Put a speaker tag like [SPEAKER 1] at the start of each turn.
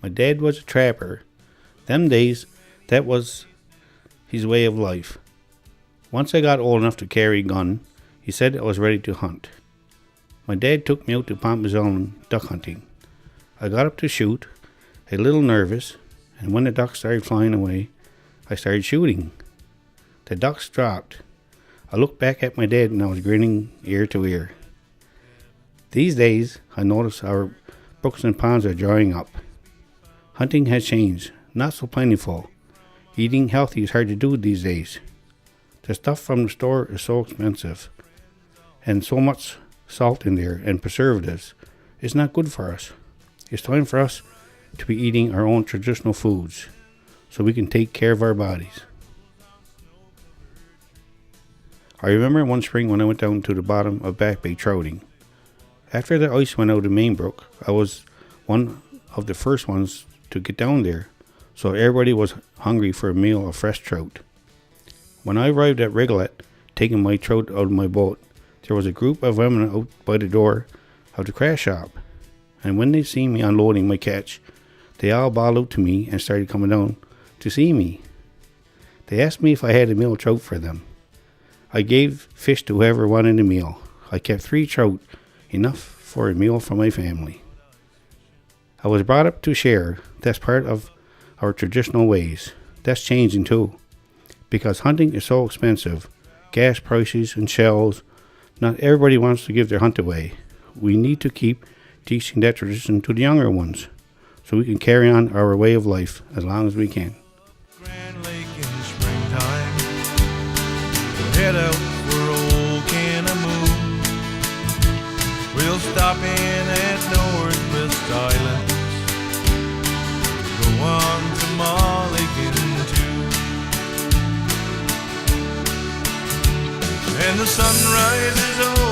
[SPEAKER 1] My dad was a trapper. Them days, that was his way of life. Once I got old enough to carry a gun, he said I was ready to hunt. My dad took me out to Pompazone duck hunting. I got up to shoot, a little nervous, and when the ducks started flying away, I started shooting. The ducks dropped. I looked back at my dad and I was grinning ear to ear. These days, I notice our brooks and ponds are drying up. Hunting has changed, not so plentiful. Eating healthy is hard to do these days. The stuff from the store is so expensive, and so much salt in there and preservatives. It's not good for us. It's time for us to be eating our own traditional foods so we can take care of our bodies. I remember one spring when I went down to the bottom of Back Bay trouting. After the ice went out of Main Brook, I was one of the first ones to get down there, so everybody was hungry for a meal of fresh trout. When I arrived at Rigolet, taking my trout out of my boat, there was a group of women out by the door of the crash shop, and when they seen me unloading my catch, they all bowed out to me and started coming down to see me. They asked me if I had a meal trout for them. I gave fish to whoever wanted a meal. I kept 3 trout, enough for a meal for my family. I was brought up to share. That's part of our traditional ways. That's changing too, because hunting is so expensive. Gas prices and shells. Not everybody wants to give their hunt away. We need to keep teaching that tradition to the younger ones, so we can carry on our way of life as long as we can.
[SPEAKER 2] Grand Lake in springtime, we'll head out for old Canamoo. We'll stop in at Northwest Islands, go on to Mulligan too. And the sun rises over